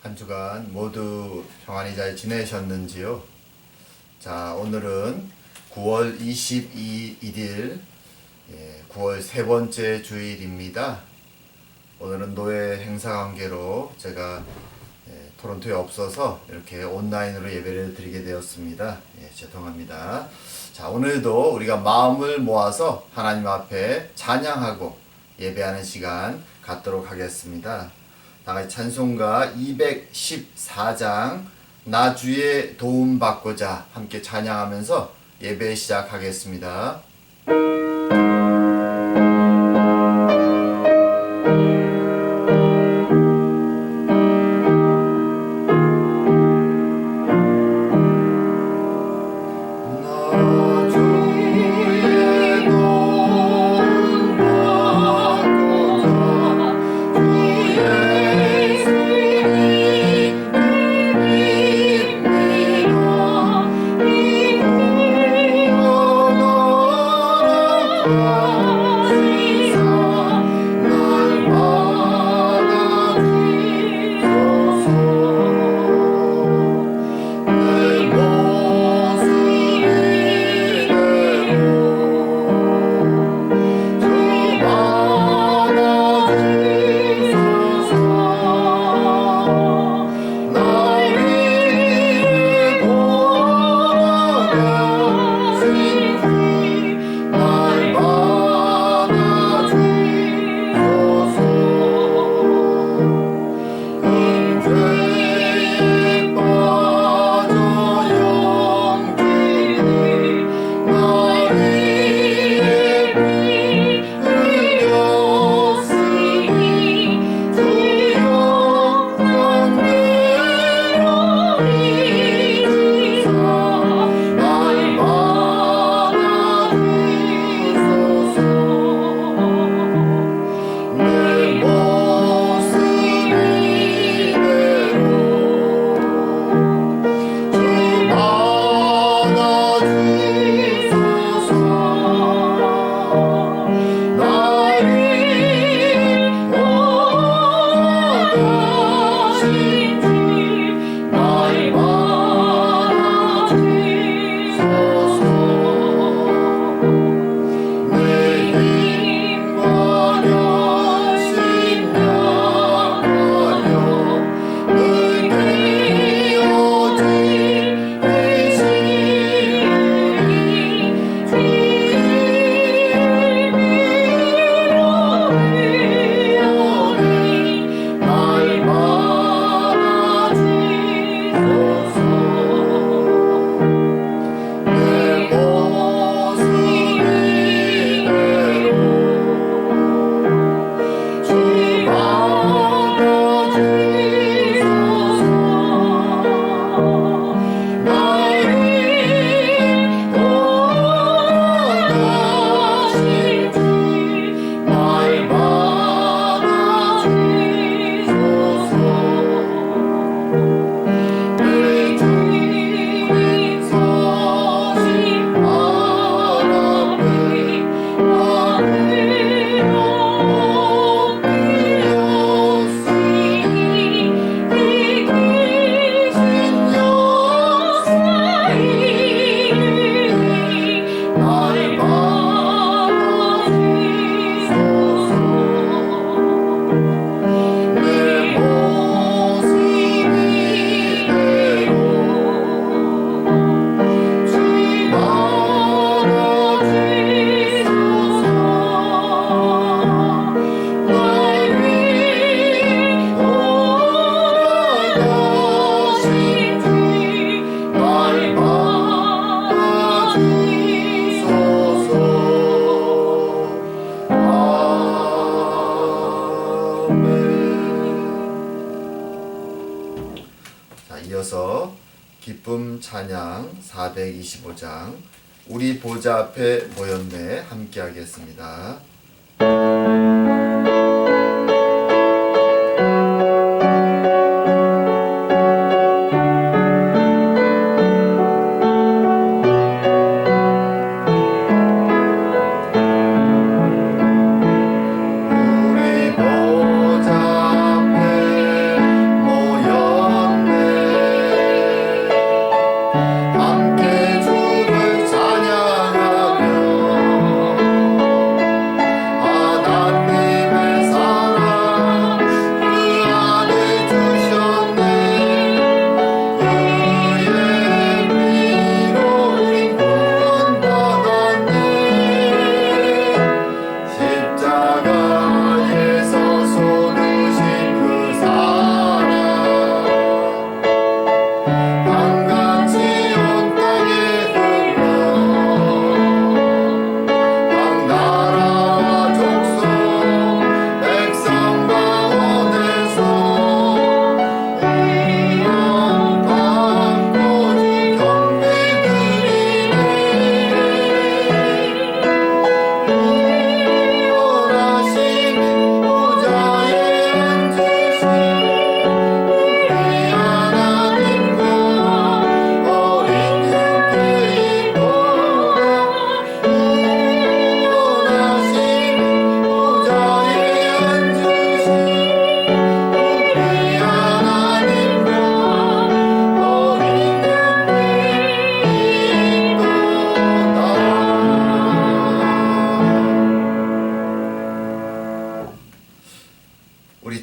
한 주간 모두 평안히 잘 지내셨는지요? 자, 오늘은 9월 22일, 9월 세 번째 주일입니다. 오늘은 노예 행사 관계로 제가 토론토에 없어서 이렇게 온라인으로 예배를 드리게 되었습니다. 죄송합니다. 자, 오늘도 우리가 마음을 모아서 하나님 앞에 찬양하고 예배하는 시간 갖도록 하겠습니다. 다같이 찬송가 214장 나 주의 도움 받고자 함께 찬양하면서 예배 시작하겠습니다. 이어서 기쁨 찬양 425장 우리 보좌 앞에 모였네 함께 하겠습니다. 우리 보좌 앞에 모여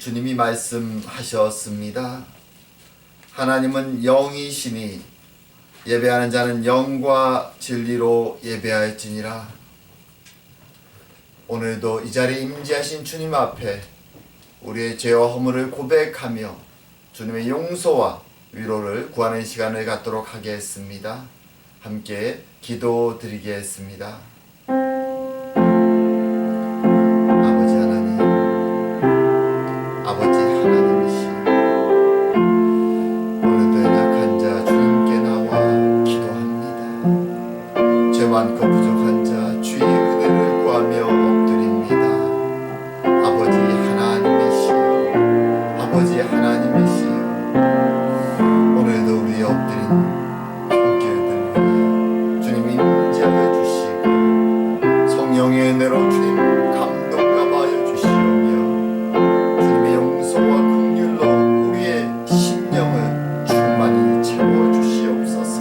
주님이 말씀하셨습니다. 하나님은 영이시니 예배하는 자는 영과 진리로 예배할지니라. 오늘도 이 자리에 임재하신 주님 앞에 우리의 죄와 허물을 고백하며 주님의 용서와 위로를 구하는 시간을 갖도록 하겠습니다. 함께 기도드리겠습니다. 아버지 하나님, 아버지 하나님이시여, 오늘도 연약한 자 주님께 나와 기도합니다. 죄 많고 부족한 자 주의 은혜를 구하며 엎드립니다. 아버지 하나님이시여, 아버지 하나님이시여, 오늘도 우리의 엎드린 성령의 은혜로 주님 감동감하여 주시오며 주님의 용서와 긍휼로 우리의 심령을 충만히 채워 주시옵소서.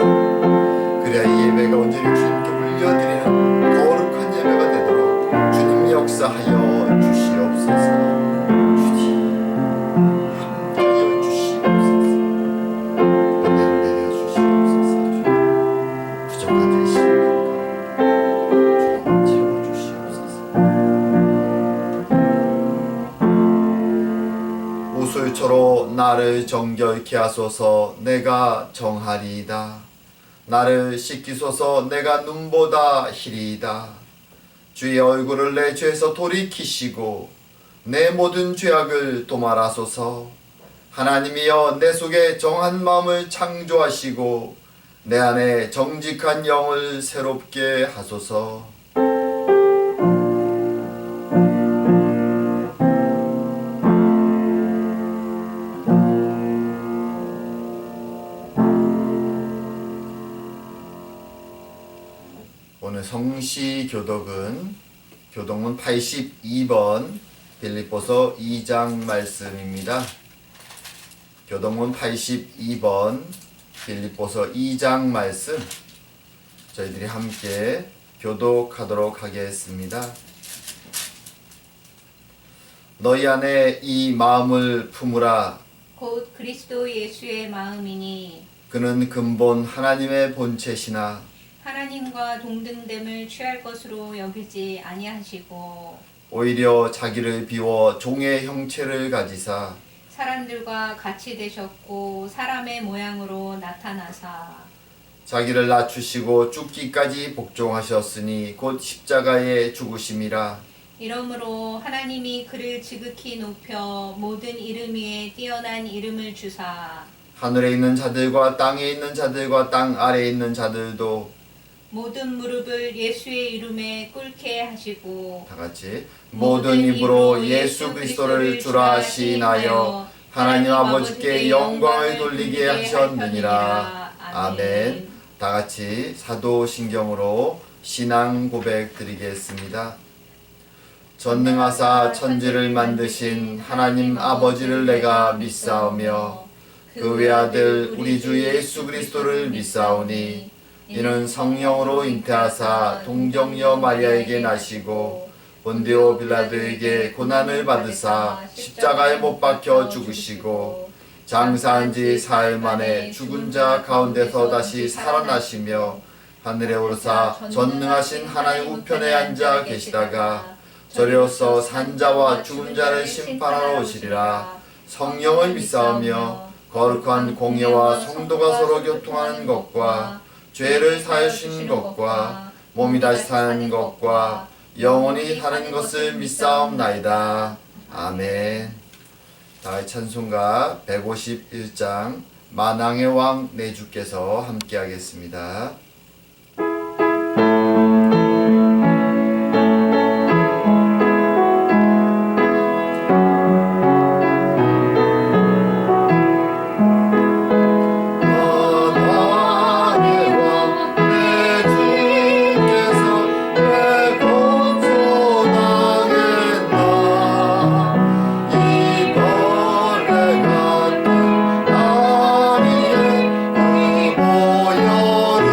그래야 이 예배가 온전히 주님께 올려드리는 거룩한 예배가 되도록 주님 역사하여 주시옵소서. 주님 함께하여 주시옵소서. 은혜를 내려 주시옵소서. 주님 부족한 제 심령 우술초로 나를 정결케 하소서. 내가 정하리이다. 나를 씻기소서. 내가 눈보다 희리이다. 주의 얼굴을 내 죄에서 돌이키시고 내 모든 죄악을 도말하소서. 하나님이여, 내 속에 정한 마음을 창조하시고 내 안에 정직한 영을 새롭게 하소서. 오늘 성시 교독은 교동문 82번 빌립보서 2장 말씀입니다. 교동문 82번 빌립보서 2장 말씀 저희들이 함께 교독하도록 하겠습니다. 너희 안에 이 마음을 품으라. 곧 그리스도 예수의 마음이니 그는 근본 하나님의 본체시나 하나님과 동등됨을 취할 것으로 여기지 아니하시고 오히려 자기를 비워 종의 형체를 가지사 사람들과 같이 되셨고 사람의 모양으로 나타나사 자기를 낮추시고 죽기까지 복종하셨으니 곧 십자가에 죽으심이라. 이러므로 하나님이 그를 지극히 높여 모든 이름 위에 뛰어난 이름을 주사 하늘에 있는 자들과 땅에 있는 자들과 땅 아래에 있는 자들도 모든 무릎을 예수의 이름에 꿇게 하시고 다같이 모든 입으로 예수 그리스도를 주라 시인하여 하나님 아버지께 영광을 돌리게 하셨느니라. 아멘. 다같이 사도신경으로 신앙 고백 드리겠습니다. 전능하사 천지를 만드신 하나님 아버지를 내가 믿사오며 그 외아들 우리 주 예수 그리스도를 믿사오니 이는 성령으로 잉태하사 동정녀 마리아에게 나시고 본디오 빌라도에게 고난을 받으사 십자가에 못 박혀 죽으시고 장사한 지 사흘 만에 죽은 자 가운데서 다시 살아나시며 하늘에 오르사 전능하신 하나님 우편에 앉아 계시다가 저리로서 산자와 죽은 자를 심판하러 오시리라. 성령을 믿사오며 거룩한 공예와 성도가 서로 교통하는 것과 죄를 사하시는 것과 몸이 다시 사는 것과 영원히 사는 것을 믿사옵나이다. 아멘. 다의 찬송가 151장 만왕의 왕 내 주께서 함께 하겠습니다. 이벌레 같은 아리의 그 보혈을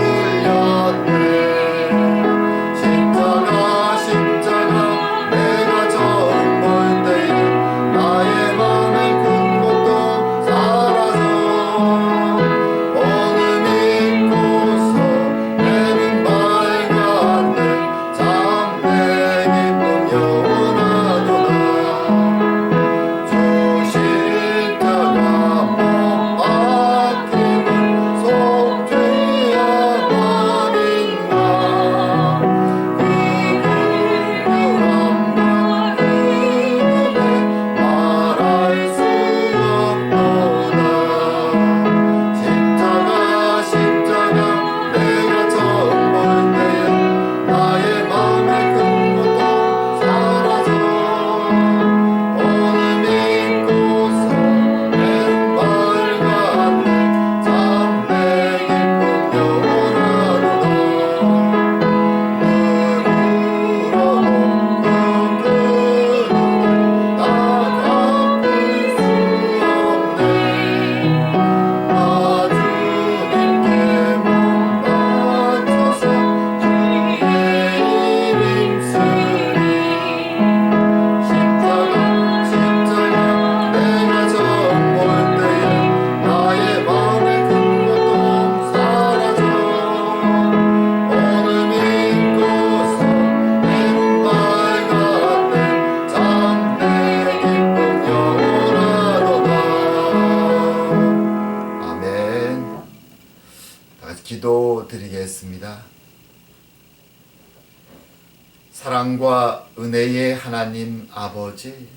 사랑과 은혜의 하나님 아버지,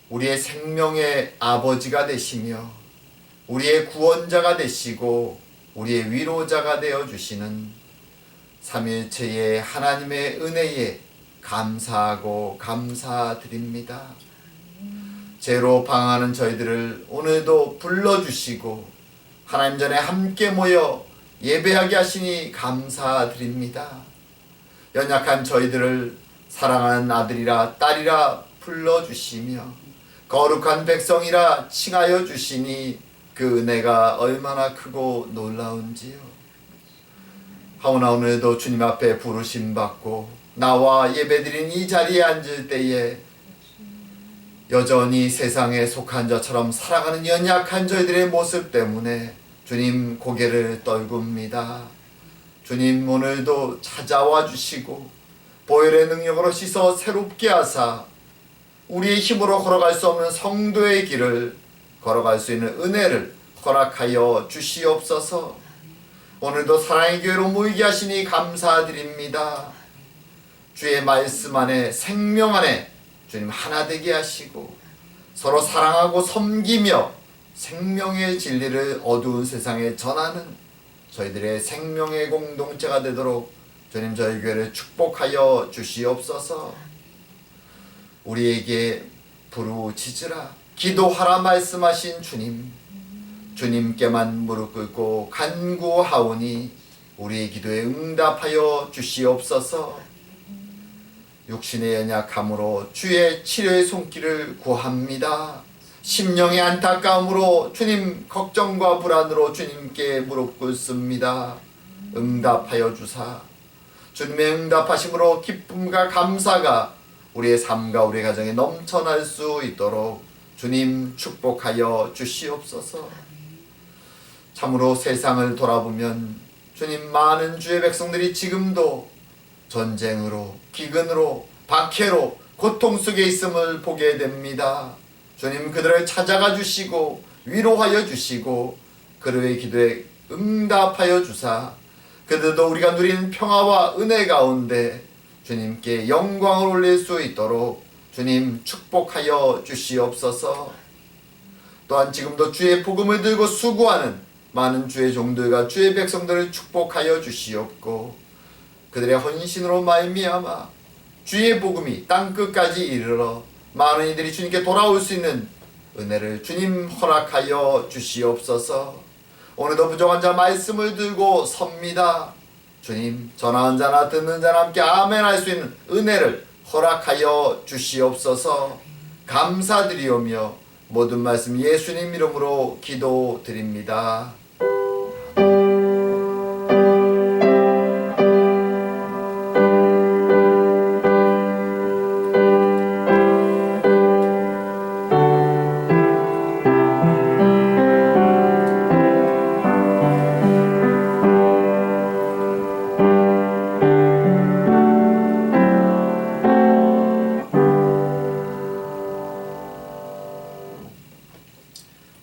우리의 생명의 아버지가 되시며 우리의 구원자가 되시고 우리의 위로자가 되어주시는 삼위일체의 하나님의 은혜에 감사하고 감사드립니다. 죄로 방황하는 저희들을 오늘도 불러주시고 하나님 전에 함께 모여 예배하게 하시니 감사드립니다. 연약한 저희들을 사랑하는 아들이라 딸이라 불러주시며 거룩한 백성이라 칭하여 주시니 그 은혜가 얼마나 크고 놀라운지요. 하오나 오늘도 주님 앞에 부르심 받고 나와 예배드린 이 자리에 앉을 때에 여전히 세상에 속한 자처럼 살아가는 연약한 저희들의 모습 때문에 주님 고개를 떨굽니다. 주님 오늘도 찾아와 주시고 보혈의 능력으로 씻어 새롭게 하사 우리의 힘으로 걸어갈 수 없는 성도의 길을 걸어갈 수 있는 은혜를 허락하여 주시옵소서. 오늘도 사랑의 교회로 모이게 하시니 감사드립니다. 주의 말씀 안에 생명 안에 주님 하나 되게 하시고 서로 사랑하고 섬기며 생명의 진리를 어두운 세상에 전하는 저희들의 생명의 공동체가 되도록 주님 저희 교회를 축복하여 주시옵소서. 우리에게 부르짖으라 기도하라 말씀하신 주님, 주님께만 무릎 꿇고 간구하오니 우리의 기도에 응답하여 주시옵소서. 육신의 연약함으로 주의 치료의 손길을 구합니다. 심령의 안타까움으로 주님 걱정과 불안으로 주님께 무릎 꿇습니다. 응답하여 주사 주님의 응답하심으로 기쁨과 감사가 우리의 삶과 우리의 가정에 넘쳐날 수 있도록 주님 축복하여 주시옵소서. 참으로 세상을 돌아보면 주님 많은 주의 백성들이 지금도 전쟁으로 기근으로 박해로 고통 속에 있음을 보게 됩니다. 주님 그들을 찾아가 주시고 위로하여 주시고 그들의 기도에 응답하여 주사 그들도 우리가 누리는 평화와 은혜 가운데 주님께 영광을 올릴 수 있도록 주님 축복하여 주시옵소서. 또한 지금도 주의 복음을 들고 수고하는 많은 주의 종들과 주의 백성들을 축복하여 주시옵고 그들의 헌신으로 말미암아 주의 복음이 땅끝까지 이르러 많은 이들이 주님께 돌아올 수 있는 은혜를 주님 허락하여 주시옵소서. 오늘도 부족한 자 말씀을 들고 섭니다. 주님 전하는 자나 듣는 자나 함께 아멘 할 수 있는 은혜를 허락하여 주시옵소서. 감사드리오며 모든 말씀 예수님 이름으로 기도드립니다.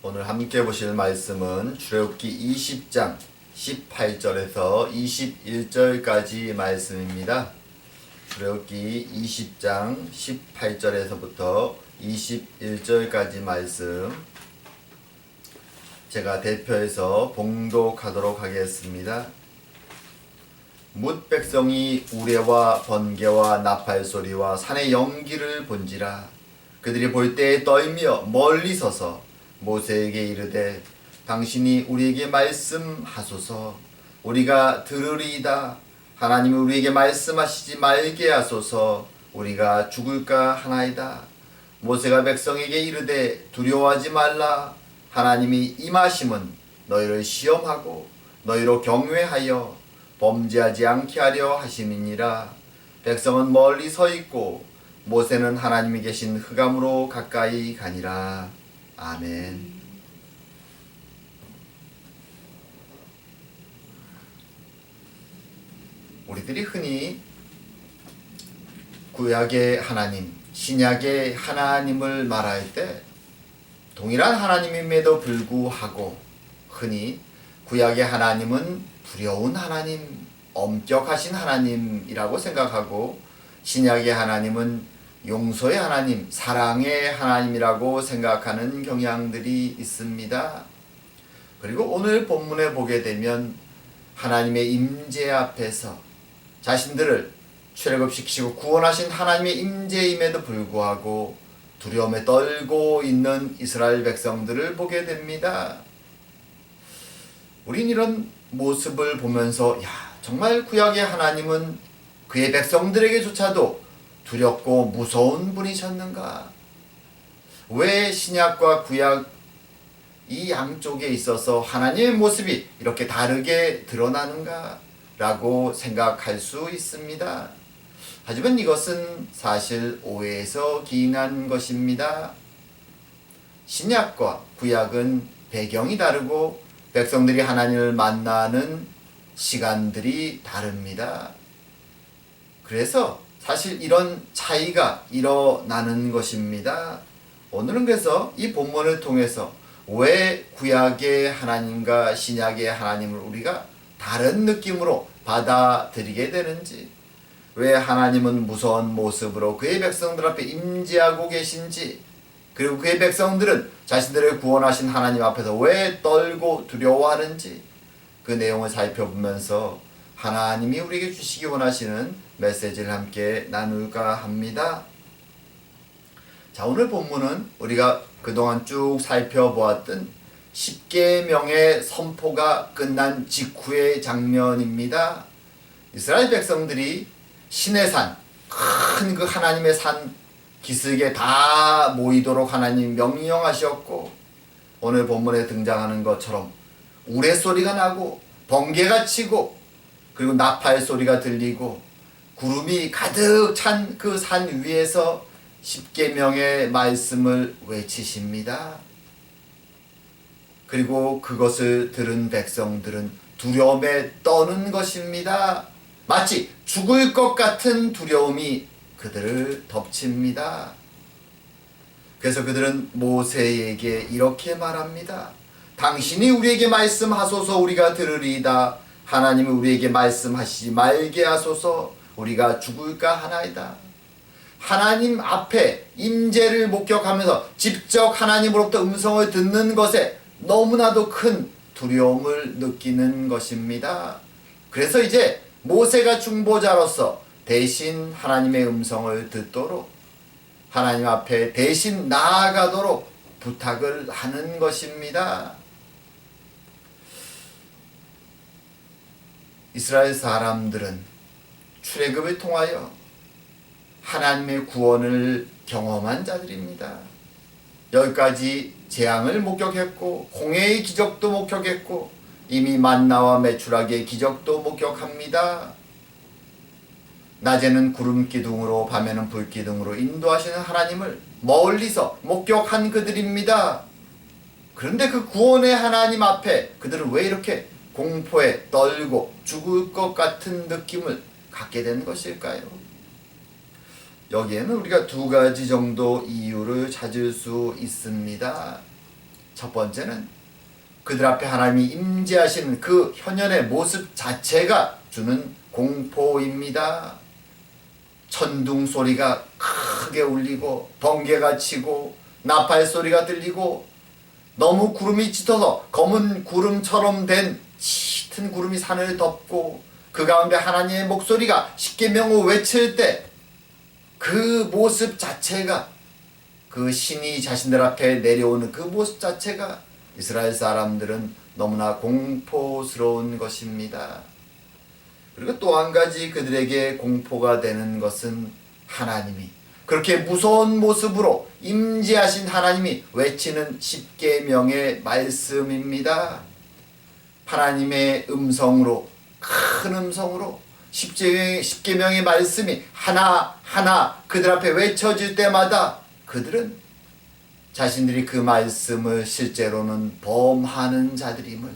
오늘 함께 보실 말씀은 출애굽기 20장 18절에서 21절까지 말씀입니다. 출애굽기 20장 18절에서부터 21절까지 말씀 제가 대표해서 봉독하도록 하겠습니다. 뭇 백성이 우레와 번개와 나팔 소리와 산의 연기를 본지라 그들이 볼 때에 떨며 멀리 서서 모세에게 이르되 당신이 우리에게 말씀하소서. 우리가 들으리이다. 하나님이 우리에게 말씀하시지 말게 하소서. 우리가 죽을까 하나이다. 모세가 백성에게 이르되 두려워하지 말라. 하나님이 임하심은 너희를 시험하고 너희로 경외하여 범죄하지 않게 하려 하심이니라. 백성은 멀리 서 있고 모세는 하나님이 계신 흑암으로 가까이 가니라. 아멘. 우리들이 흔히 구약의 하나님, 신약의 하나님을 말할 때 동일한 하나님임에도 불구하고 흔히 구약의 하나님은 두려운 하나님, 엄격하신 하나님이라고 생각하고 신약의 하나님은 용서의 하나님, 사랑의 하나님이라고 생각하는 경향들이 있습니다. 그리고 오늘 본문에 보게 되면 하나님의 임재 앞에서 자신들을 출애굽시키시고 구원하신 하나님의 임재임에도 불구하고 두려움에 떨고 있는 이스라엘 백성들을 보게 됩니다. 우린 이런 모습을 보면서 정말 구약의 하나님은 그의 백성들에게조차도 두렵고 무서운 분이셨는가? 왜 신약과 구약 이 양쪽에 있어서 하나님의 모습이 이렇게 다르게 드러나는가? 라고 생각할 수 있습니다. 하지만 이것은 사실 오해에서 기인한 것입니다. 신약과 구약은 배경이 다르고 백성들이 하나님을 만나는 시간들이 다릅니다. 그래서 사실 이런 차이가 일어나는 것입니다. 오늘은 그래서 이 본문을 통해서 왜 구약의 하나님과 신약의 하나님을 우리가 다른 느낌으로 받아들이게 되는지, 왜 하나님은 무서운 모습으로 그의 백성들 앞에 임재하고 계신지, 그리고 그의 백성들은 자신들을 구원하신 하나님 앞에서 왜 떨고 두려워하는지, 그 내용을 살펴보면서 하나님이 우리에게 주시기 원하시는 메시지를 함께 나눌까 합니다. 자, 오늘 본문은 우리가 그동안 쭉 살펴보았던 십계명의 선포가 끝난 직후의 장면입니다. 이스라엘 백성들이 시내산, 큰 그 하나님의 산 기슭에 다 모이도록 하나님 명령하셨고, 오늘 본문에 등장하는 것처럼 우레소리가 나고 번개가 치고 그리고 나팔 소리가 들리고 구름이 가득 찬 그 산 위에서 십계명의 말씀을 외치십니다. 그리고 그것을 들은 백성들은 두려움에 떠는 것입니다. 마치 죽을 것 같은 두려움이 그들을 덮칩니다. 그래서 그들은 모세에게 이렇게 말합니다. 당신이 우리에게 말씀하소서 우리가 들으리이다. 하나님이 우리에게 말씀하시지 말게 하소서 우리가 죽을까 하나이다. 하나님 앞에 임재를 목격하면서 직접 하나님으로부터 음성을 듣는 것에 너무나도 큰 두려움을 느끼는 것입니다. 그래서 이제 모세가 중보자로서 대신 하나님의 음성을 듣도록 하나님 앞에 대신 나아가도록 부탁을 하는 것입니다. 이스라엘 사람들은 출애굽을 통하여 하나님의 구원을 경험한 자들입니다. 여기까지 재앙을 목격했고 홍해의 기적도 목격했고 이미 만나와 메추라기의 기적도 목격합니다. 낮에는 구름 기둥으로 밤에는 불 기둥으로 인도하시는 하나님을 멀리서 목격한 그들입니다. 그런데 그 구원의 하나님 앞에 그들은 왜 이렇게 공포에 떨고 죽을 것 같은 느낌을 갖게 된 것일까요? 여기에는 우리가 두 가지 정도 이유를 찾을 수 있습니다. 첫 번째는 그들 앞에 하나님이 임재하시는 그 현현의 모습 자체가 주는 공포입니다. 천둥 소리가 크게 울리고 번개가 치고 나팔 소리가 들리고 너무 구름이 짙어서 검은 구름처럼 된 짙은 구름이 산을 덮고 그 가운데 하나님의 목소리가 십계명을 외칠 때 그 모습 자체가, 그 신이 자신들 앞에 내려오는 그 모습 자체가 이스라엘 사람들은 너무나 공포스러운 것입니다. 그리고 또 한 가지 그들에게 공포가 되는 것은 하나님이 그렇게 무서운 모습으로 임재하신 하나님이 외치는 십계명의 말씀입니다. 하나님의 음성으로, 큰 음성으로 십계명의 말씀이 하나하나 그들 앞에 외쳐질 때마다 그들은 자신들이 그 말씀을 실제로는 범하는 자들임을,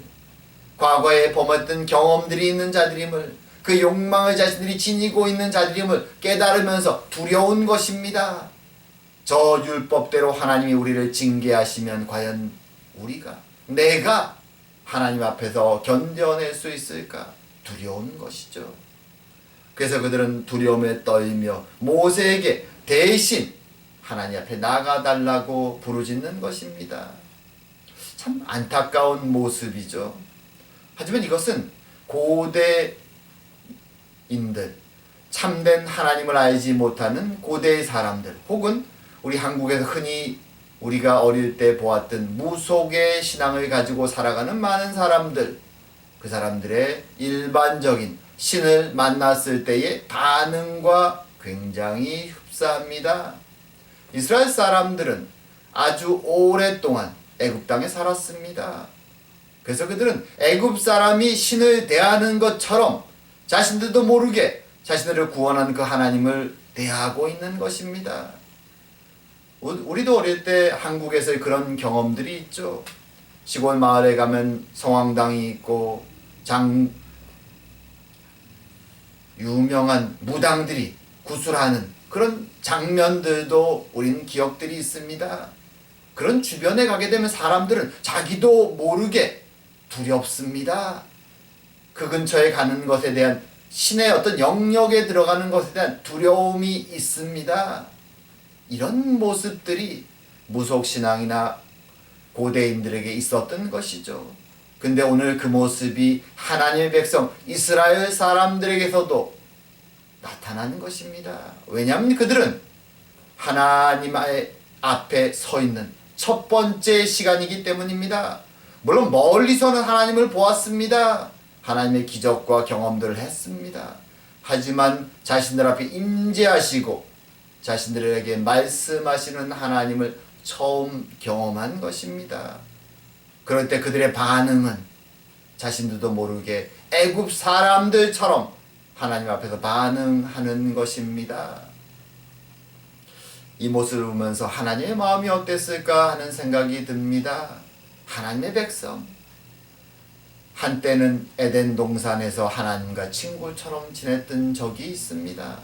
과거에 범했던 경험들이 있는 자들임을, 그 욕망을 자신들이 지니고 있는 자들임을 깨달으면서 두려운 것입니다. 저 율법대로 하나님이 우리를 징계하시면 과연 내가 하나님 앞에서 견뎌낼 수 있을까? 두려운 것이죠. 그래서 그들은 두려움에 떨며 모세에게 대신 하나님 앞에 나가달라고 부르짖는 것입니다. 참 안타까운 모습이죠. 하지만 이것은 고대인들, 참된 하나님을 알지 못하는 고대의 사람들, 혹은 우리 한국에서 흔히 우리가 어릴 때 보았던 무속의 신앙을 가지고 살아가는 많은 사람들, 그 사람들의 일반적인 신을 만났을 때의 반응과 굉장히 흡사합니다. 이스라엘 사람들은 아주 오랫동안 애굽 땅에 살았습니다. 그래서 그들은 애굽 사람이 신을 대하는 것처럼 자신들도 모르게 자신들을 구원한 그 하나님을 대하고 있는 것입니다. 우리도 어릴 때 한국에서 그런 경험들이 있죠. 시골 마을에 가면 성황당이 있고 유명한 무당들이 구슬하는 그런 장면들도 우리는 기억들이 있습니다. 그런 주변에 가게 되면 사람들은 자기도 모르게 두렵습니다. 그 근처에 가는 것에 대한 신의 어떤 영역에 들어가는 것에 대한 두려움이 있습니다. 이런 모습들이 무속신앙이나 고대인들에게 있었던 것이죠. 근데 오늘 그 모습이 하나님의 백성 이스라엘 사람들에게서도 나타나는 것입니다. 왜냐하면 그들은 하나님 앞에 서 있는 첫 번째 시간이기 때문입니다. 물론 멀리서는 하나님을 보았습니다. 하나님의 기적과 경험들을 했습니다. 하지만 자신들 앞에 임재하시고 자신들에게 말씀하시는 하나님을 처음 경험한 것입니다. 그럴 때 그들의 반응은 자신들도 모르게 애굽 사람들처럼 하나님 앞에서 반응하는 것입니다. 이 모습을 보면서 하나님의 마음이 어땠을까 하는 생각이 듭니다. 하나님의 백성, 한때는 에덴 동산에서 하나님과 친구처럼 지냈던 적이 있습니다.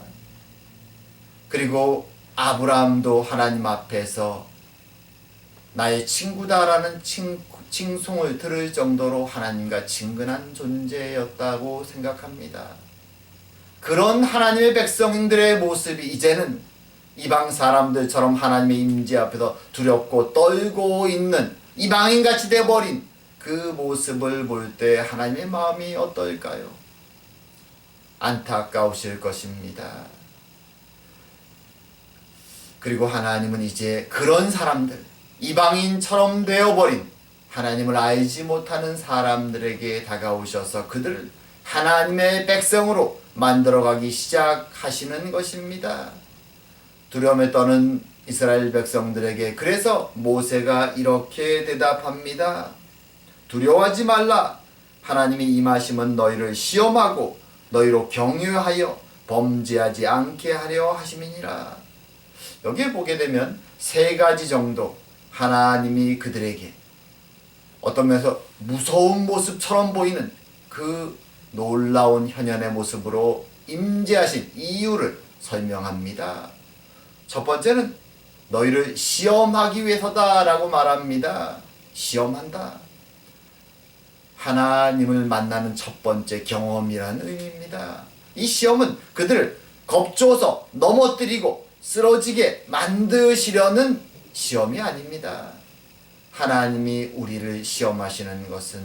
그리고 아브라함도 하나님 앞에서 나의 친구다라는 칭송을 들을 정도로 하나님과 친근한 존재였다고 생각합니다. 그런 하나님의 백성들의 모습이 이제는 이방 사람들처럼 하나님의 임재 앞에서 두렵고 떨고 있는 이방인같이 되어버린 그 모습을 볼 때 하나님의 마음이 어떨까요? 안타까우실 것입니다. 그리고 하나님은 이제 그런 사람들, 이방인처럼 되어버린 하나님을 알지 못하는 사람들에게 다가오셔서 그들을 하나님의 백성으로 만들어가기 시작하시는 것입니다. 두려움에 떠는 이스라엘 백성들에게 그래서 모세가 이렇게 대답합니다. 두려워하지 말라. 하나님이 임하심은 너희를 시험하고 너희로 경유하여 범죄하지 않게 하려 하심이니라. 여기에 보게 되면 세 가지 정도 하나님이 그들에게 어떤 면에서 무서운 모습처럼 보이는 그 놀라운 현현의 모습으로 임재하신 이유를 설명합니다. 첫 번째는 너희를 시험하기 위해서다라고 말합니다. 시험한다. 하나님을 만나는 첫 번째 경험이라는 의미입니다. 이 시험은 그들을 겁줘서 넘어뜨리고 쓰러지게 만드시려는 시험이 아닙니다. 하나님이 우리를 시험하시는 것은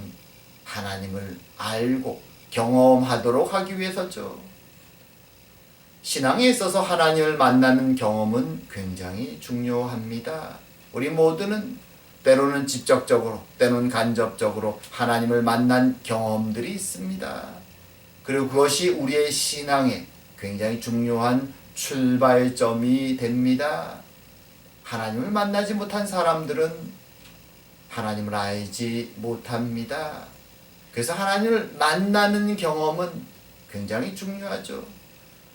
하나님을 알고 경험하도록 하기 위해서죠. 신앙에 있어서 하나님을 만나는 경험은 굉장히 중요합니다. 우리 모두는 때로는 직접적으로, 때로는 간접적으로 하나님을 만난 경험들이 있습니다. 그리고 그것이 우리의 신앙에 굉장히 중요한 출발점이 됩니다. 하나님을 만나지 못한 사람들은 하나님을 알지 못합니다. 그래서 하나님을 만나는 경험은 굉장히 중요하죠.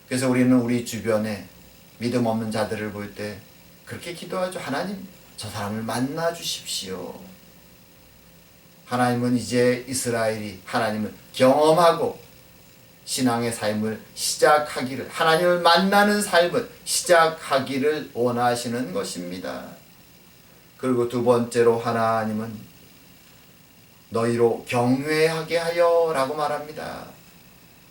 그래서 우리는 우리 주변에 믿음 없는 자들을 볼 때 그렇게 기도하죠. 하나님, 저 사람을 만나 주십시오. 하나님은 이제 이스라엘이 하나님을 경험하고 신앙의 삶을 시작하기를, 하나님을 만나는 삶을 시작하기를 원하시는 것입니다. 그리고 두 번째로 하나님은 너희로 경외하게 하여 라고 말합니다.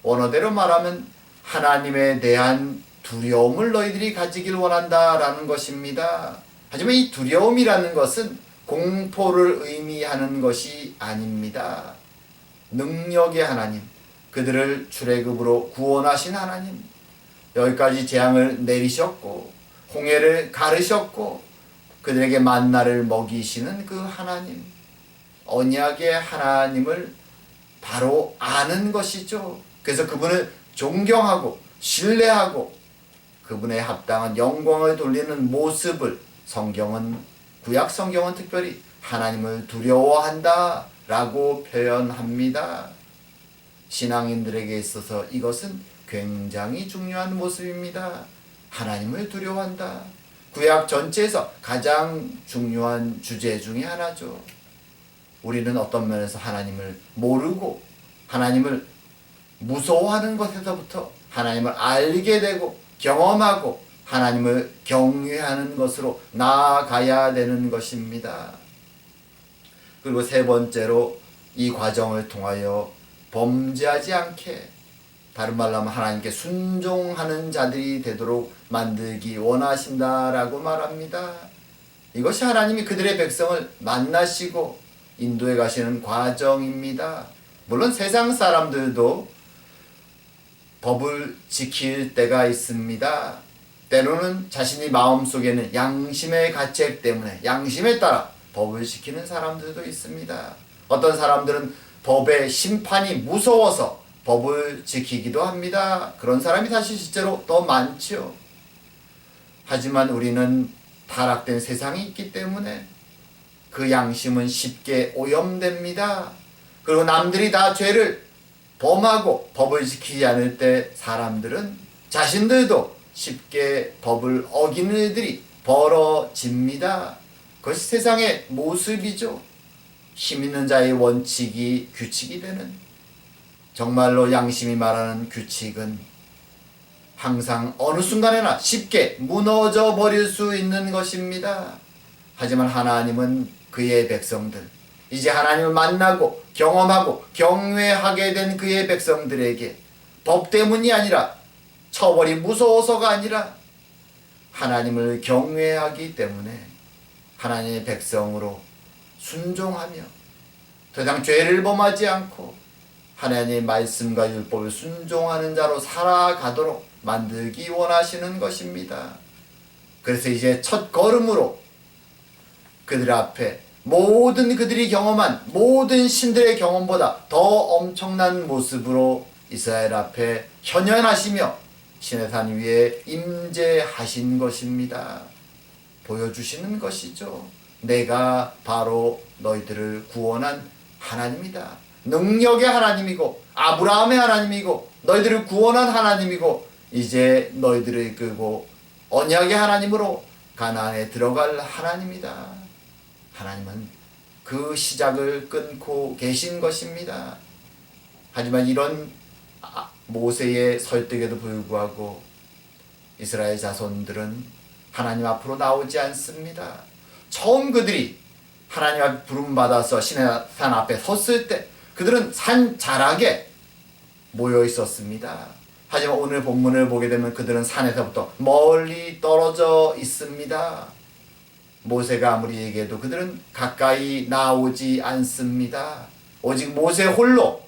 원어대로 말하면 하나님에 대한 두려움을 너희들이 가지길 원한다라는 것입니다. 하지만 이 두려움이라는 것은 공포를 의미하는 것이 아닙니다. 능력의 하나님, 그들을 출애굽으로 구원하신 하나님, 여기까지 재앙을 내리셨고 홍해를 가르셨고 그들에게 만나를 먹이시는 그 하나님, 언약의 하나님을 바로 아는 것이죠. 그래서 그분을 존경하고 신뢰하고 그분의 합당한 영광을 돌리는 모습을 구약 성경은 특별히 하나님을 두려워한다 라고 표현합니다. 신앙인들에게 있어서 이것은 굉장히 중요한 모습입니다. 하나님을 두려워한다. 구약 전체에서 가장 중요한 주제 중에 하나죠. 우리는 어떤 면에서 하나님을 모르고 하나님을 무서워하는 것에서부터 하나님을 알게 되고 경험하고 하나님을 경외하는 것으로 나아가야 되는 것입니다. 그리고 세 번째로 이 과정을 통하여 범죄하지 않게, 다른 말로 하면 하나님께 순종하는 자들이 되도록 만들기 원하신다라고 말합니다. 이것이 하나님이 그들의 백성을 만나시고 인도해 가시는 과정입니다. 물론 세상 사람들도 법을 지킬 때가 있습니다. 때로는 자신이 마음속에는 양심의 가책 때문에 양심에 따라 법을 지키는 사람들도 있습니다. 어떤 사람들은 법의 심판이 무서워서 법을 지키기도 합니다. 그런 사람이 사실 실제로 더 많죠. 하지만 우리는 타락된 세상이 있기 때문에 그 양심은 쉽게 오염됩니다. 그리고 남들이 다 죄를 범하고 법을 지키지 않을 때 사람들은 자신들도 쉽게 법을 어기는 일들이 벌어집니다. 그것이 세상의 모습이죠. 힘 있는 자의 원칙이 규칙이 되는, 정말로 양심이 말하는 규칙은 항상 어느 순간에나 쉽게 무너져 버릴 수 있는 것입니다. 하지만 하나님은 그의 백성들, 이제 하나님을 만나고 경험하고 경외하게 된 그의 백성들에게 법 때문이 아니라, 처벌이 무서워서가 아니라 하나님을 경외하기 때문에 하나님의 백성으로 순종하며 더 이상 죄를 범하지 않고 하나님의 말씀과 율법을 순종하는 자로 살아가도록 만들기 원하시는 것입니다. 그래서 이제 첫 걸음으로 그들 앞에 모든 그들이 경험한 모든 신들의 경험보다 더 엄청난 모습으로 이스라엘 앞에 현현하시며 시내산 위에 임재하신 것입니다. 보여주시는 것이죠. 내가 바로 너희들을 구원한 하나님이다. 능력의 하나님이고 아브라함의 하나님이고 너희들을 구원한 하나님이고 이제 너희들을 이끌고 언약의 하나님으로 가나안에 들어갈 하나님이다. 하나님은 그 시작을 끊고 계신 것입니다. 하지만 이런 모세의 설득에도 불구하고 이스라엘 자손들은 하나님 앞으로 나오지 않습니다. 처음 그들이 하나님 앞에 부름받아서 시내산 앞에 섰을 때 그들은 산 자락에 모여 있었습니다. 하지만 오늘 본문을 보게 되면 그들은 산에서부터 멀리 떨어져 있습니다. 모세가 아무리 얘기해도 그들은 가까이 나오지 않습니다. 오직 모세 홀로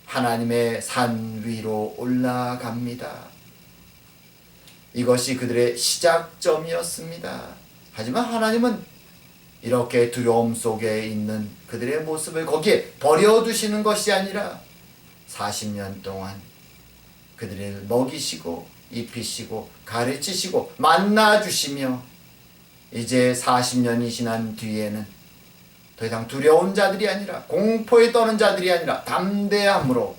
하나님의 산 위로 올라갑니다. 이것이 그들의 시작점이었습니다. 하지만 하나님은 이렇게 두려움 속에 있는 그들의 모습을 거기에 버려두시는 것이 아니라 40년 동안 그들을 먹이시고 입히시고 가르치시고 만나주시며 이제 40년이 지난 뒤에는 더 이상 두려운 자들이 아니라 공포에 떠는 자들이 아니라 담대함으로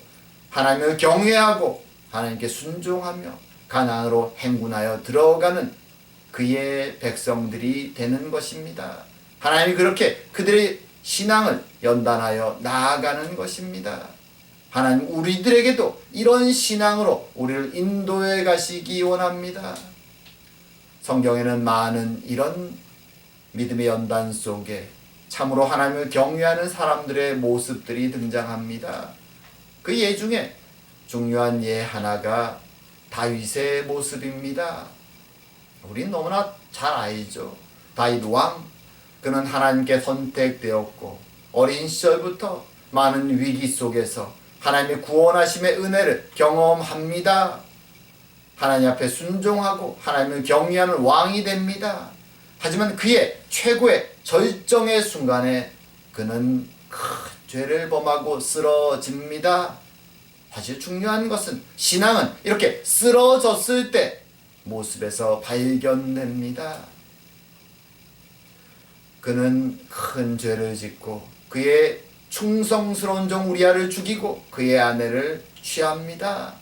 하나님을 경외하고 하나님께 순종하며 가나안으로 행군하여 들어가는 그의 백성들이 되는 것입니다. 하나님이 그렇게 그들의 신앙을 연단하여 나아가는 것입니다. 하나님 우리들에게도 이런 신앙으로 우리를 인도해 가시기 원합니다. 성경에는 많은 이런 믿음의 연단 속에 참으로 하나님을 경외하는 사람들의 모습들이 등장합니다. 그 예 중에 중요한 예 하나가 다윗의 모습입니다. 우린 너무나 잘 알죠. 다윗 왕, 그는 하나님께 선택되었고 어린 시절부터 많은 위기 속에서 하나님의 구원하심의 은혜를 경험합니다. 하나님 앞에 순종하고 하나님을 경외하는 왕이 됩니다. 하지만 그의 최고의 절정의 순간에 그는 큰 죄를 범하고 쓰러집니다. 사실 중요한 것은 신앙은 이렇게 쓰러졌을 때 모습에서 발견됩니다. 그는 큰 죄를 짓고 그의 충성스러운 종 우리아를 죽이고 그의 아내를 취합니다.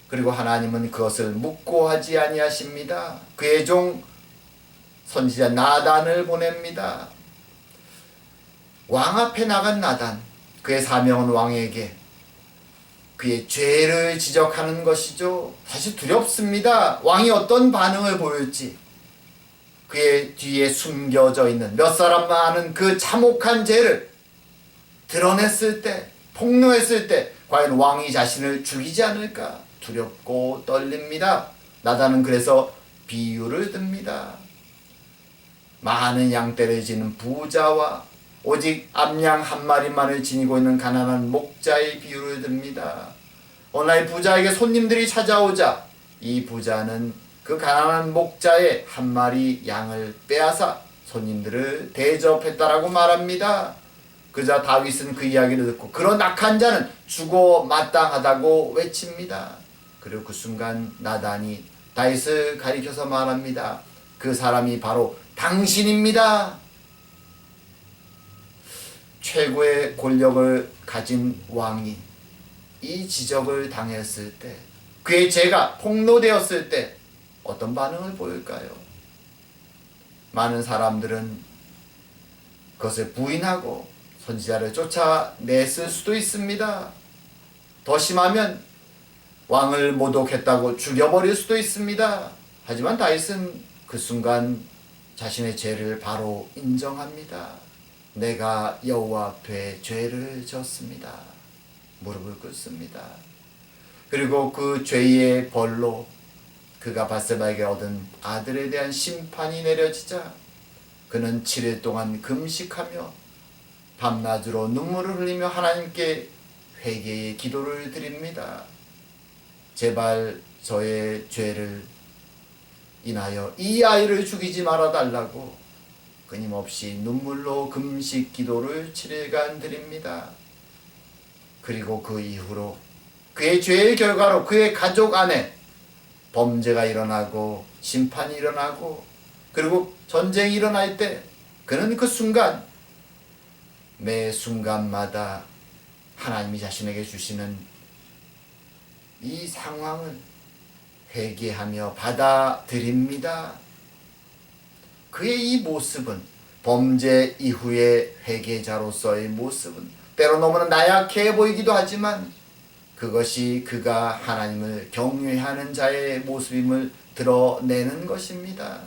그리고 하나님은 그것을 묵고하지 아니하십니다. 그의 종 선지자 나단을 보냅니다. 왕 앞에 나간 나단, 그의 사명은 왕에게 그의 죄를 지적하는 것이죠. 사실 두렵습니다. 왕이 어떤 반응을 보일지. 그의 뒤에 숨겨져 있는 몇 사람만 아는 그 참혹한 죄를 드러냈을 때, 폭로했을 때 과연 왕이 자신을 죽이지 않을까 두렵고 떨립니다. 나단은 그래서 비유를 듭니다. 많은 양떼를 지는 부자와 오직 암양 한 마리만을 지니고 있는 가난한 목자의 비유를 듭니다. 어느 날 부자에게 손님들이 찾아오자 이 부자는 그 가난한 목자의 한 마리 양을 빼앗아 손님들을 대접했다라고 말합니다. 그자 다윗은 그 이야기를 듣고 그런 악한 자는 죽어 마땅하다고 외칩니다. 그리고 그 순간 나단이 다윗을 가리켜서 말합니다. 그 사람이 바로 당신입니다. 최고의 권력을 가진 왕이 이 지적을 당했을 때, 그의 죄가 폭로되었을 때 어떤 반응을 보일까요? 많은 사람들은 그것을 부인하고 선지자를 쫓아냈을 수도 있습니다. 더 심하면 왕을 모독했다고 죽여버릴 수도 있습니다. 하지만 다윗은 그 순간 자신의 죄를 바로 인정합니다. 내가 여호와 앞에 죄를 졌습니다. 무릎을 꿇습니다. 그리고 그 죄의 벌로 그가 바세바에게 얻은 아들에 대한 심판이 내려지자 그는 7일 동안 금식하며 밤낮으로 눈물을 흘리며 하나님께 회개의 기도를 드립니다. 제발 저의 죄를 인하여 이 아이를 죽이지 말아달라고 끊임없이 눈물로 금식 기도를 7일간 드립니다. 그리고 그 이후로 그의 죄의 결과로 그의 가족 안에 범죄가 일어나고 심판이 일어나고 그리고 전쟁이 일어날 때 그는 그 순간 매 순간마다 하나님이 자신에게 주시는 이 상황을 회개하며 받아들입니다. 그의 이 모습은 범죄 이후의 회개자로서의 모습은 때로 너무나 나약해 보이기도 하지만 그것이 그가 하나님을 경외하는 자의 모습임을 드러내는 것입니다.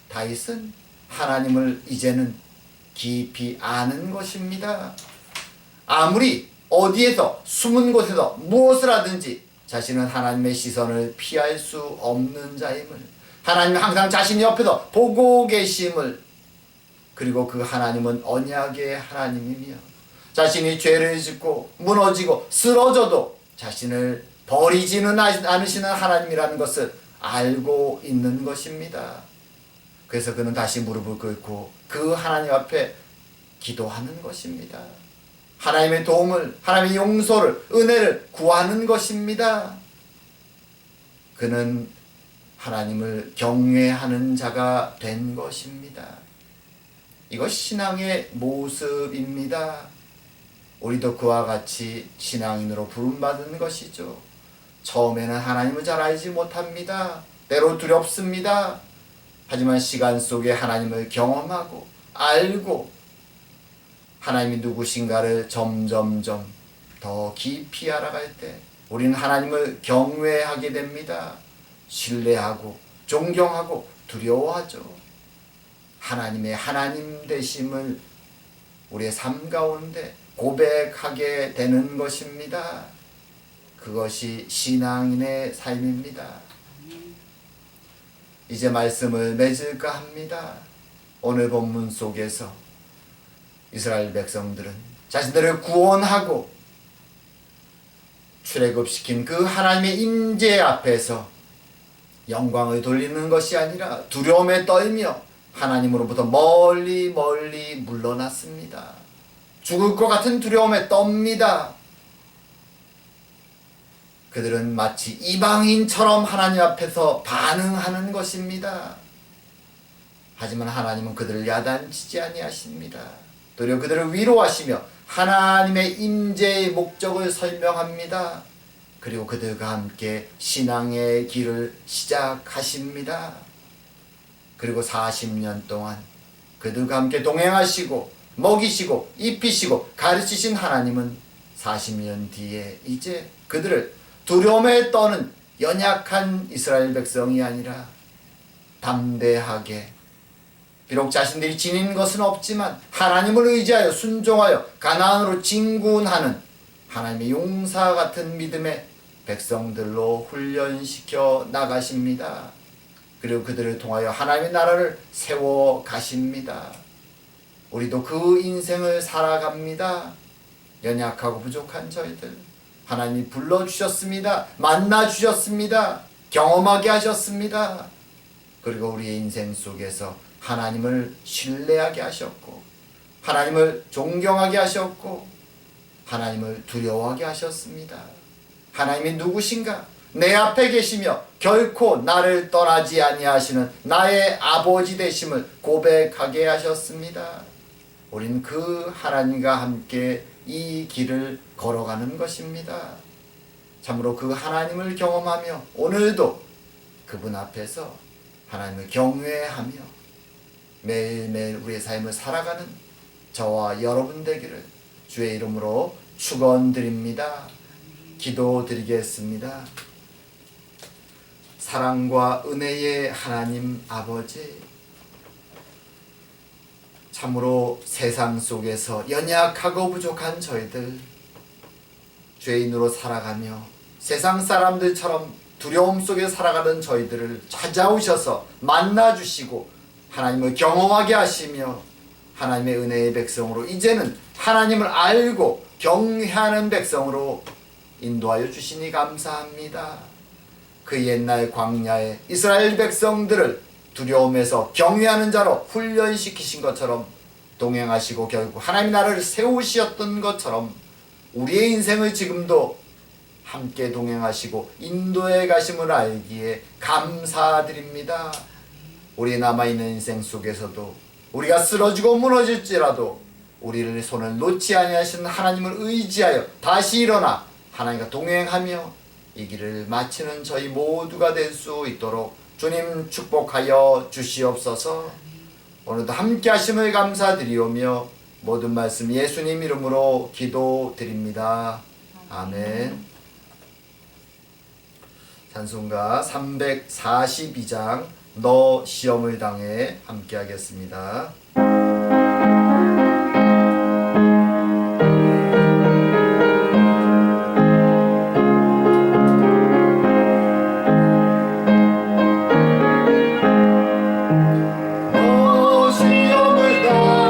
다윗은 하나님을 이제는 깊이 아는 것입니다. 아무리 어디에서 숨은 곳에서 무엇을 하든지 자신은 하나님의 시선을 피할 수 없는 자임을, 하나님은 항상 자신 옆에서 보고 계심을, 그리고 그 하나님은 언약의 하나님이며 자신이 죄를 짓고 무너지고 쓰러져도 자신을 버리지는 않으시는 하나님이라는 것을 알고 있는 것입니다. 그래서 그는 다시 무릎을 꿇고 그 하나님 앞에 기도하는 것입니다. 하나님의 도움을, 하나님의 용서를, 은혜를 구하는 것입니다. 그는 하나님을 경외하는 자가 된 것입니다. 이것이 신앙의 모습입니다. 우리도 그와 같이 신앙인으로 부름받은 것이죠. 처음에는 하나님을 잘 알지 못합니다. 때로 두렵습니다. 하지만 시간 속에 하나님을 경험하고 알고 하나님이 누구신가를 점점점 더 깊이 알아갈 때 우리는 하나님을 경외하게 됩니다. 신뢰하고 존경하고 두려워하죠. 하나님의 하나님 되심을 우리의 삶 가운데 고백하게 되는 것입니다. 그것이 신앙인의 삶입니다. 이제 말씀을 맺을까 합니다. 오늘 본문 속에서 이스라엘 백성들은 자신들을 구원하고 출애굽시킨 그 하나님의 임재 앞에서 영광을 돌리는 것이 아니라 두려움에 떨며 하나님으로부터 멀리 물러났습니다. 죽을 것 같은 두려움에 떱니다. 그들은 마치 이방인처럼 하나님 앞에서 반응하는 것입니다. 하지만 하나님은 그들을 야단치지 아니하십니다. 도리어 그들을 위로하시며 하나님의 임재의 목적을 설명합니다. 그리고 그들과 함께 신앙의 길을 시작하십니다. 그리고 40년 동안 그들과 함께 동행하시고 먹이시고 입히시고 가르치신 하나님은 40년 뒤에 이제 그들을 두려움에 떠는 연약한 이스라엘 백성이 아니라 담대하게, 비록 자신들이 지닌 것은 없지만 하나님을 의지하여 순종하여 가나안으로 진군하는 하나님의 용사 같은 믿음의 백성들로 훈련시켜 나가십니다. 그리고 그들을 통하여 하나님의 나라를 세워 가십니다. 우리도 그 인생을 살아갑니다. 연약하고 부족한 저희들 하나님이 불러주셨습니다. 만나주셨습니다. 경험하게 하셨습니다. 그리고 우리의 인생 속에서 하나님을 신뢰하게 하셨고 하나님을 존경하게 하셨고 하나님을 두려워하게 하셨습니다. 하나님이 누구신가? 내 앞에 계시며 결코 나를 떠나지 아니하시는 나의 아버지 되심을 고백하게 하셨습니다. 우린 그 하나님과 함께 이 길을 걸어가는 것입니다. 참으로 그 하나님을 경험하며 오늘도 그분 앞에서 하나님을 경외하며 매일매일 우리의 삶을 살아가는 저와 여러분 되기를 주의 이름으로 축원드립니다. 기도드리겠습니다. 사랑과 은혜의 하나님 아버지, 참으로 세상 속에서 연약하고 부족한 저희들, 죄인으로 살아가며 세상 사람들처럼 두려움 속에 살아가는 저희들을 찾아오셔서 만나주시고 하나님을 경험하게 하시며 하나님의 은혜의 백성으로 이제는 하나님을 알고 경외하는 백성으로 인도하여 주시니 감사합니다. 그 옛날 광야에 이스라엘 백성들을 두려움에서 경외하는 자로 훈련시키신 것처럼 동행하시고 결국 하나님의 나라를 세우셨던 것처럼 우리의 인생을 지금도 함께 동행하시고 인도해 가심을 알기에 감사드립니다. 우리 남아있는 인생 속에서도 우리가 쓰러지고 무너질지라도 우리를 손을 놓지 아니하시는 하나님을 의지하여 다시 일어나 하나님과 동행하며 이 길을 마치는 저희 모두가 될 수 있도록 주님 축복하여 주시옵소서. 오늘도 함께 하심을 감사드리오며 모든 말씀 예수님 이름으로 기도드립니다. 아멘. 찬송가 342장 너 시험을 당해 함께 하겠습니다. 너 시험을 이겨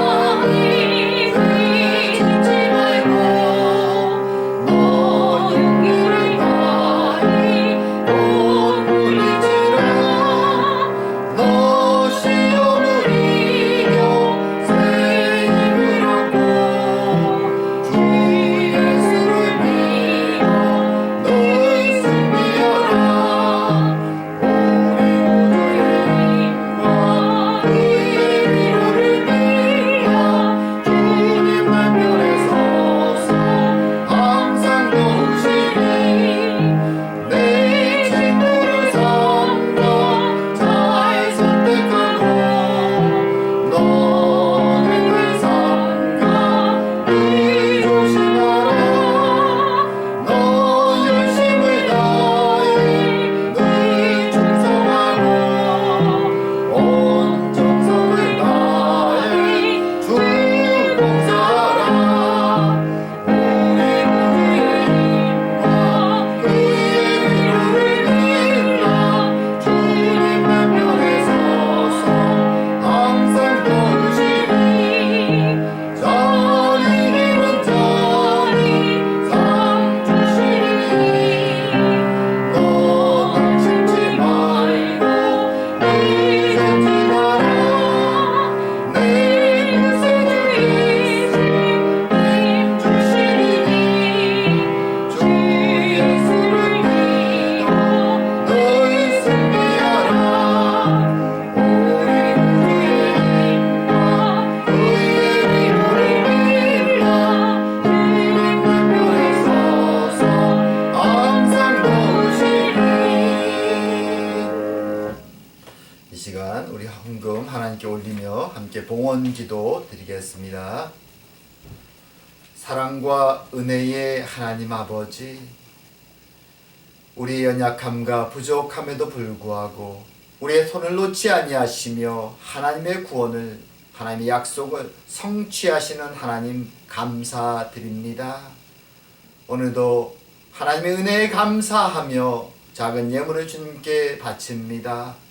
말씀 하나님께 올리며 함께 봉헌 기도 드리겠습니다. 사랑과 은혜의 하나님 아버지, 우리의 연약함과 부족함에도 불구하고 우리의 손을 놓지 아니하시며 하나님의 구원을, 하나님의 약속을 성취하시는 하나님 감사드립니다. 오늘도 하나님의 은혜에 감사하며 작은 예물을 주님께 바칩니다.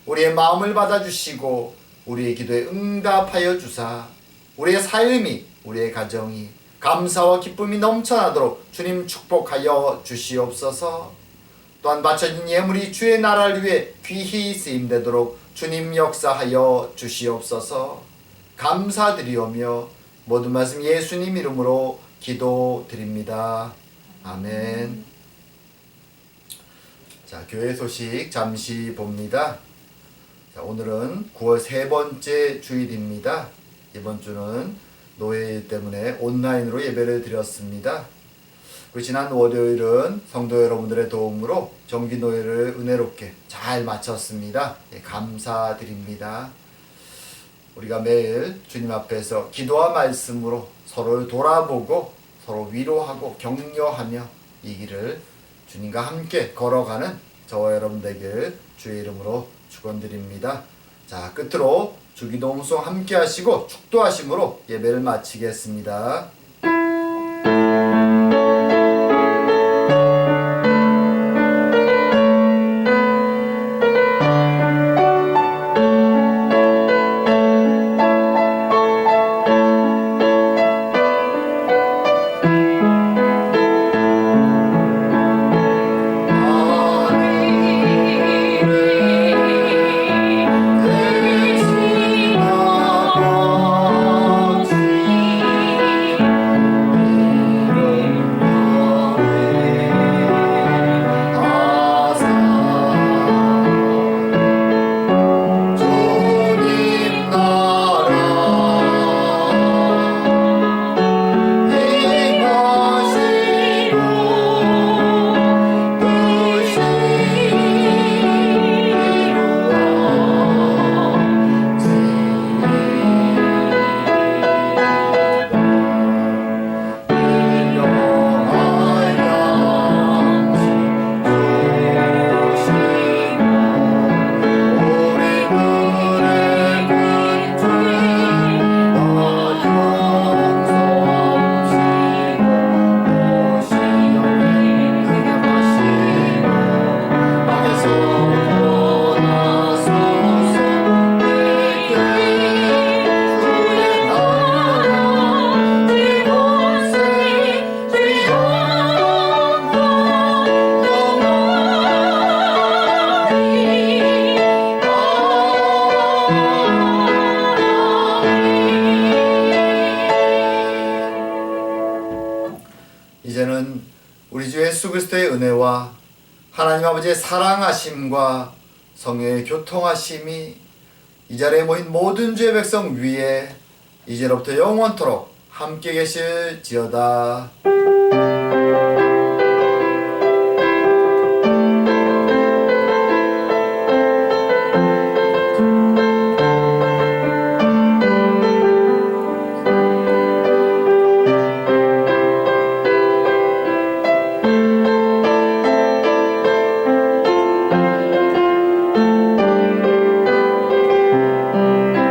우리의 마음을 받아주시고 우리의 기도에 응답하여 주사 우리의 삶이, 우리의 가정이 감사와 기쁨이 넘쳐나도록 주님 축복하여 주시옵소서. 또한 바쳐진 예물이 주의 나라를 위해 귀히 쓰임되도록 주님 역사하여 주시옵소서. 감사드리오며 모든 말씀 예수님 이름으로 기도드립니다. 아멘. 자, 교회 소식 잠시 봅니다. 자, 오늘은 9월 세 번째 주일입니다. 이번 주는 노예일 때문에 온라인으로 예배를 드렸습니다. 지난 월요일은 성도 여러분들의 도움으로 정기 노예를 은혜롭게 잘 마쳤습니다. 감사드립니다. 우리가 매일 주님 앞에서 기도와 말씀으로 서로를 돌아보고 서로 위로하고 격려하며 이 길을 주님과 함께 걸어가는 저와 여러분 되길 주의 이름으로 축원드립니다. 자, 끝으로 주기도 홍송 함께 하시고 축도하심으로 예배를 마치겠습니다. 이제는 우리 주 예수 그리스도의 은혜와 하나님 아버지의 사랑하심과 성령의 교통하심이 이 자리에 모인 모든 주의 백성 위에 이제로부터 영원토록 함께 계실지어다.